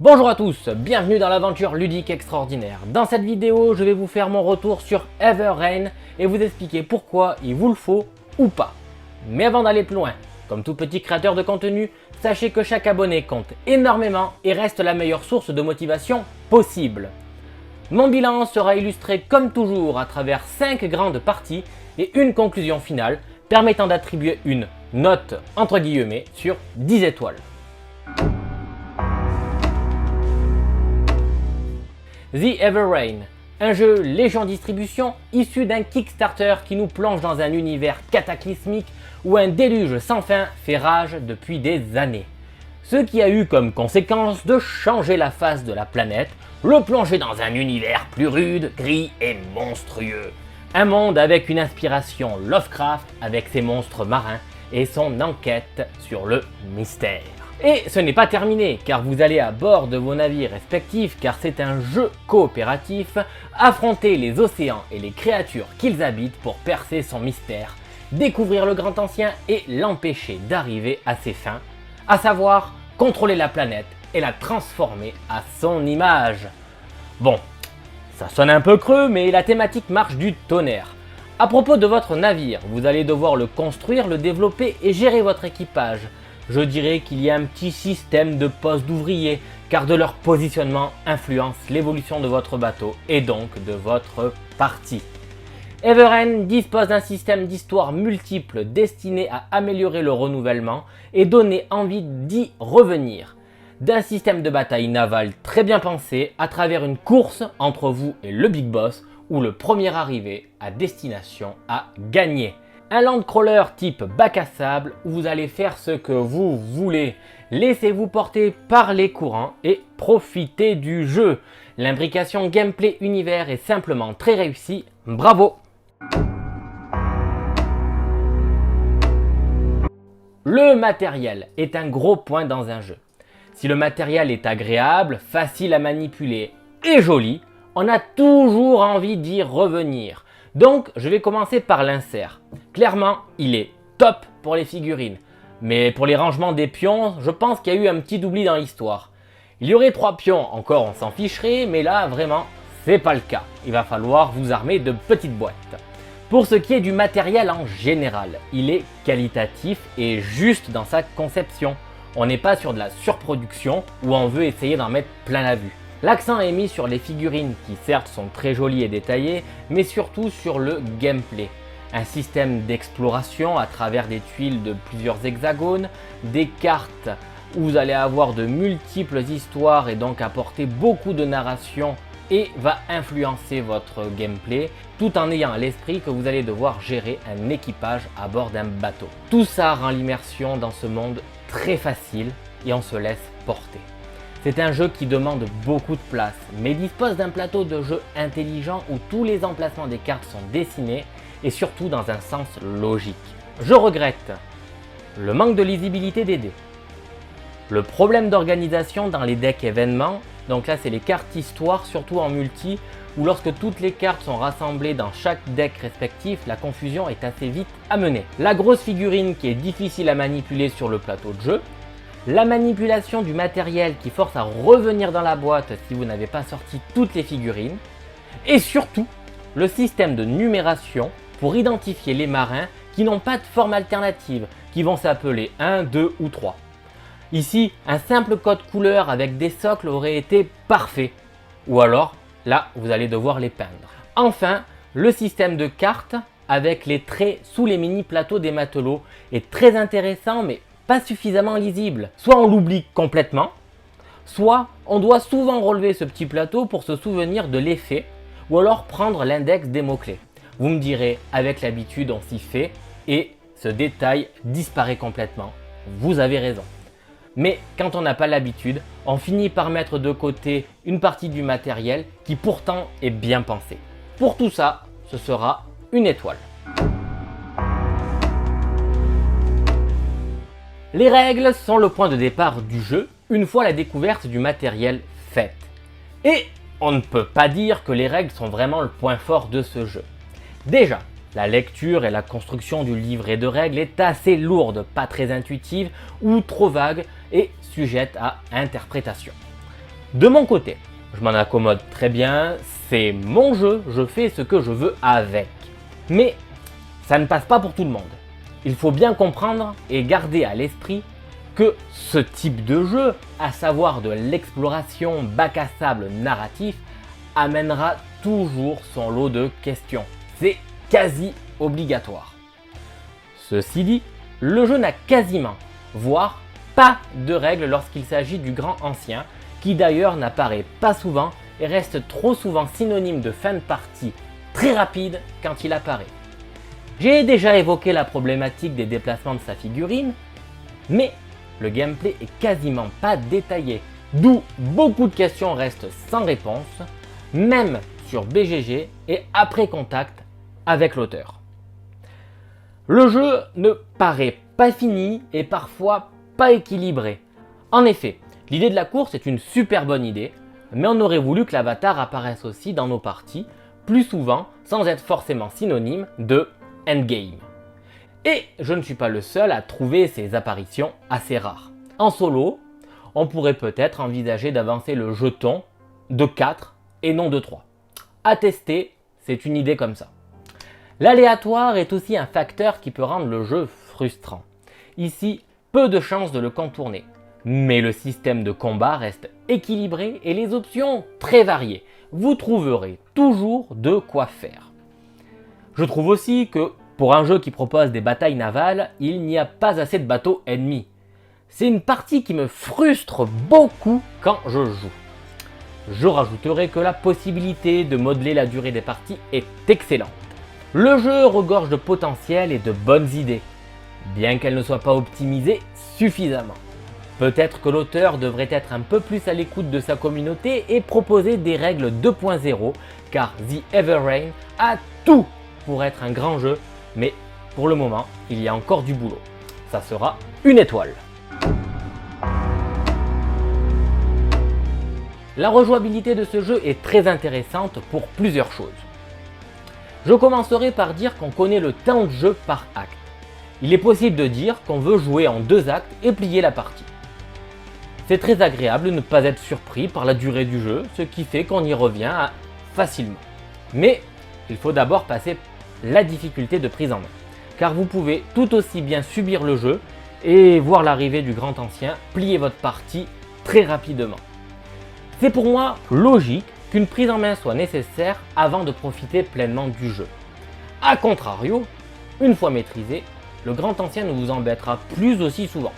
Bonjour à tous, bienvenue dans l'aventure ludique extraordinaire. Dans cette vidéo, je vais vous faire mon retour sur Everrain et vous expliquer pourquoi il vous le faut ou pas. Mais avant d'aller plus loin, comme tout petit créateur de contenu, sachez que chaque abonné compte énormément et reste la meilleure source de motivation possible. Mon bilan sera illustré comme toujours à travers 5 grandes parties et une conclusion finale permettant d'attribuer une note entre guillemets sur 10 étoiles. The Everrain, un jeu Légion Distribution issu d'un Kickstarter qui nous plonge dans un univers cataclysmique où un déluge sans fin fait rage depuis des années. Ce qui a eu comme conséquence de changer la face de la planète, le plonger dans un univers plus rude, gris et monstrueux. Un monde avec une inspiration Lovecraft avec ses monstres marins et son enquête sur le mystère. Et ce n'est pas terminé, car vous allez à bord de vos navires respectifs, car c'est un jeu coopératif, affronter les océans et les créatures qu'ils habitent pour percer son mystère, découvrir le grand ancien et l'empêcher d'arriver à ses fins, à savoir contrôler la planète et la transformer à son image. Bon, ça sonne un peu creux, mais la thématique marche du tonnerre. À propos de votre navire, vous allez devoir le construire, le développer et gérer votre équipage. Je dirais qu'il y a un petit système de postes d'ouvriers, car de leur positionnement influence l'évolution de votre bateau et donc de votre partie. Everrain dispose d'un système d'histoire multiple destiné à améliorer le renouvellement et donner envie d'y revenir. D'un système de bataille navale très bien pensé à travers une course entre vous et le Big Boss où le premier arrivé à destination a gagné. Un landcrawler type bac à sable où vous allez faire ce que vous voulez. Laissez-vous porter par les courants et profitez du jeu. L'imbrication gameplay univers est simplement très réussie. Bravo! Le matériel est un gros point dans un jeu. Si le matériel est agréable, facile à manipuler et joli, on a toujours envie d'y revenir. Donc, je vais commencer par l'insert. Clairement, il est top pour les figurines. Mais pour les rangements des pions, je pense qu'il y a eu un petit oubli dans l'histoire. Il y aurait 3 pions, encore on s'en ficherait, mais là, vraiment, c'est pas le cas. Il va falloir vous armer de petites boîtes. Pour ce qui est du matériel en général, il est qualitatif et juste dans sa conception. On n'est pas sur de la surproduction où on veut essayer d'en mettre plein la vue. L'accent est mis sur les figurines qui certes sont très jolies et détaillées, mais surtout sur le gameplay. Un système d'exploration à travers des tuiles de plusieurs hexagones, des cartes où vous allez avoir de multiples histoires et donc apporter beaucoup de narration et va influencer votre gameplay tout en ayant à l'esprit que vous allez devoir gérer un équipage à bord d'un bateau. Tout ça rend l'immersion dans ce monde très facile et on se laisse porter. C'est un jeu qui demande beaucoup de place, mais dispose d'un plateau de jeu intelligent où tous les emplacements des cartes sont dessinés et surtout dans un sens logique. Je regrette le manque de lisibilité des dés, le problème d'organisation dans les decks événements, donc là c'est les cartes histoire, surtout en multi, où lorsque toutes les cartes sont rassemblées dans chaque deck respectif, la confusion est assez vite amenée. La grosse figurine qui est difficile à manipuler sur le plateau de jeu, la manipulation du matériel qui force à revenir dans la boîte si vous n'avez pas sorti toutes les figurines, et surtout le système de numération pour identifier les marins qui n'ont pas de forme alternative, qui vont s'appeler 1, 2 ou 3. Ici, un simple code couleur avec des socles aurait été parfait, ou alors là vous allez devoir les peindre. Enfin, le système de cartes avec les traits sous les mini plateaux des matelots est très intéressant mais pas suffisamment lisible. Soit on l'oublie complètement, soit on doit souvent relever ce petit plateau pour se souvenir de l'effet, ou alors prendre l'index des mots-clés. Vous me direz, avec l'habitude on s'y fait, et ce détail disparaît complètement. Vous avez raison. Mais quand on n'a pas l'habitude, on finit par mettre de côté une partie du matériel qui pourtant est bien pensé. Pour tout ça, ce sera une étoile. Les règles sont le point de départ du jeu, une fois la découverte du matériel faite. Et on ne peut pas dire que les règles sont vraiment le point fort de ce jeu. Déjà, la lecture et la construction du livret de règles est assez lourde, pas très intuitive ou trop vague et sujette à interprétation. De mon côté, je m'en accommode très bien, c'est mon jeu, je fais ce que je veux avec. Mais ça ne passe pas pour tout le monde. Il faut bien comprendre et garder à l'esprit que ce type de jeu, à savoir de l'exploration bac à sable narratif, amènera toujours son lot de questions. C'est quasi obligatoire. Ceci dit, le jeu n'a quasiment, voire pas de règles lorsqu'il s'agit du grand ancien, qui d'ailleurs n'apparaît pas souvent et reste trop souvent synonyme de fin de partie très rapide quand il apparaît. J'ai déjà évoqué la problématique des déplacements de sa figurine, mais le gameplay est quasiment pas détaillé, d'où beaucoup de questions restent sans réponse, même sur BGG et après contact avec l'auteur. Le jeu ne paraît pas fini et parfois pas équilibré. En effet, l'idée de la course est une super bonne idée, mais on aurait voulu que l'avatar apparaisse aussi dans nos parties, plus souvent sans être forcément synonyme de endgame. Et je ne suis pas le seul à trouver ces apparitions assez rares. En solo, on pourrait peut-être envisager d'avancer le jeton de 4 et non de 3. À tester, c'est une idée comme ça. L'aléatoire est aussi un facteur qui peut rendre le jeu frustrant. Ici, peu de chances de le contourner. Mais le système de combat reste équilibré et les options très variées. Vous trouverez toujours de quoi faire. Je trouve aussi que pour un jeu qui propose des batailles navales, il n'y a pas assez de bateaux ennemis. C'est une partie qui me frustre beaucoup quand je joue. Je rajouterai que la possibilité de modeler la durée des parties est excellente. Le jeu regorge de potentiel et de bonnes idées, bien qu'elles ne soient pas optimisées suffisamment. Peut-être que l'auteur devrait être un peu plus à l'écoute de sa communauté et proposer des règles 2.0, car The Everrain a tout pour être un grand jeu, mais pour le moment, il y a encore du boulot. Ça sera une étoile. La rejouabilité de ce jeu est très intéressante pour plusieurs choses. Je commencerai par dire qu'on connaît le temps de jeu par acte. Il est possible de dire qu'on veut jouer en 2 actes et plier la partie. C'est très agréable de ne pas être surpris par la durée du jeu, ce qui fait qu'on y revient facilement. Mais il faut d'abord passer la difficulté de prise en main, car vous pouvez tout aussi bien subir le jeu et voir l'arrivée du grand ancien plier votre partie très rapidement. C'est pour moi logique qu'une prise en main soit nécessaire avant de profiter pleinement du jeu. A contrario, une fois maîtrisé, le grand ancien ne vous embêtera plus aussi souvent,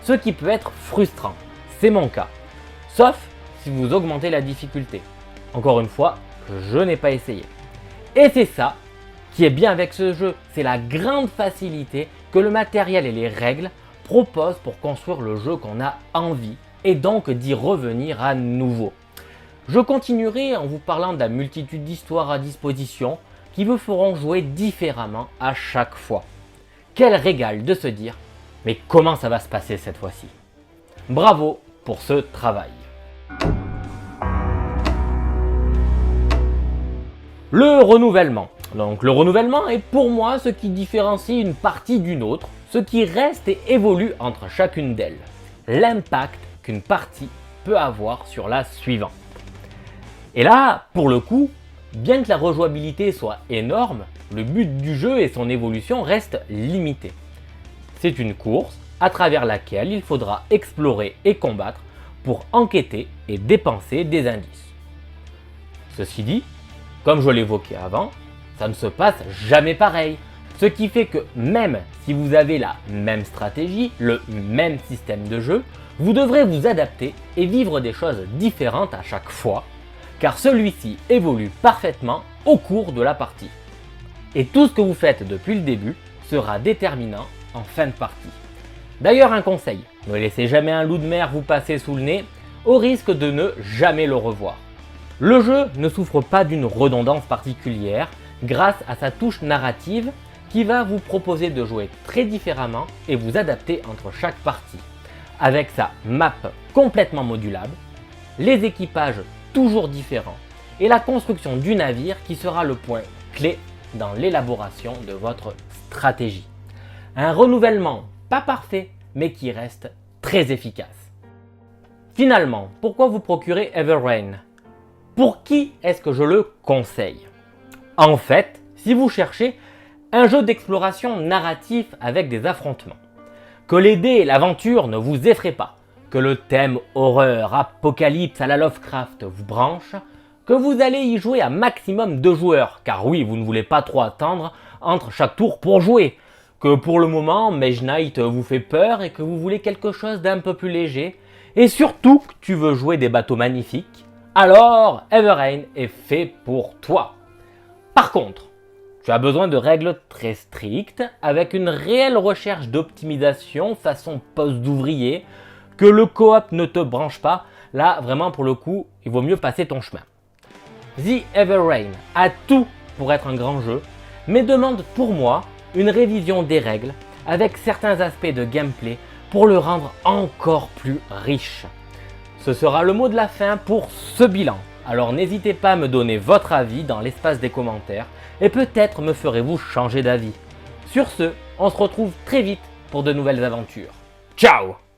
ce qui peut être frustrant. C'est mon cas, sauf si vous augmentez la difficulté. Encore une fois, je n'ai pas essayé. Et c'est ça qui est bien avec ce jeu, c'est la grande facilité que le matériel et les règles proposent pour construire le jeu qu'on a envie et donc d'y revenir à nouveau. Je continuerai en vous parlant de la multitude d'histoires à disposition qui vous feront jouer différemment à chaque fois. Quel régal de se dire, mais comment ça va se passer cette fois-ci? Bravo pour ce travail. Le renouvellement. Donc le renouvellement est pour moi ce qui différencie une partie d'une autre, ce qui reste et évolue entre chacune d'elles. L'impact qu'une partie peut avoir sur la suivante. Et là, pour le coup, bien que la rejouabilité soit énorme, le but du jeu et son évolution restent limités. C'est une course à travers laquelle il faudra explorer et combattre pour enquêter et dépenser des indices. Ceci dit, comme je l'évoquais avant, ça ne se passe jamais pareil, ce qui fait que même si vous avez la même stratégie, le même système de jeu, vous devrez vous adapter et vivre des choses différentes à chaque fois, car celui-ci évolue parfaitement au cours de la partie. Et tout ce que vous faites depuis le début sera déterminant en fin de partie. D'ailleurs, un conseil, ne laissez jamais un loup de mer vous passer sous le nez, au risque de ne jamais le revoir. Le jeu ne souffre pas d'une redondance particulière grâce à sa touche narrative qui va vous proposer de jouer très différemment et vous adapter entre chaque partie. Avec sa map complètement modulable, les équipages toujours différents et la construction du navire qui sera le point clé dans l'élaboration de votre stratégie. Un renouvellement pas parfait mais qui reste très efficace. Finalement, pourquoi vous procurer Everrain? Pour qui est-ce que je le conseille? En fait, si vous cherchez un jeu d'exploration narratif avec des affrontements, que les dés et l'aventure ne vous effraient pas, que le thème horreur, apocalypse à la Lovecraft vous branche, que vous allez y jouer à maximum 2 joueurs, car oui, vous ne voulez pas trop attendre entre chaque tour pour jouer, que pour le moment Mage Knight vous fait peur et que vous voulez quelque chose d'un peu plus léger, et surtout que tu veux jouer des bateaux magnifiques, alors Everrain est fait pour toi. Par contre, tu as besoin de règles très strictes, avec une réelle recherche d'optimisation façon poste d'ouvrier, que le coop ne te branche pas, là vraiment pour le coup, il vaut mieux passer ton chemin. The Everrain a tout pour être un grand jeu, mais demande pour moi une révision des règles, avec certains aspects de gameplay pour le rendre encore plus riche. Ce sera le mot de la fin pour ce bilan. Alors n'hésitez pas à me donner votre avis dans l'espace des commentaires et peut-être me ferez-vous changer d'avis. Sur ce, on se retrouve très vite pour de nouvelles aventures. Ciao!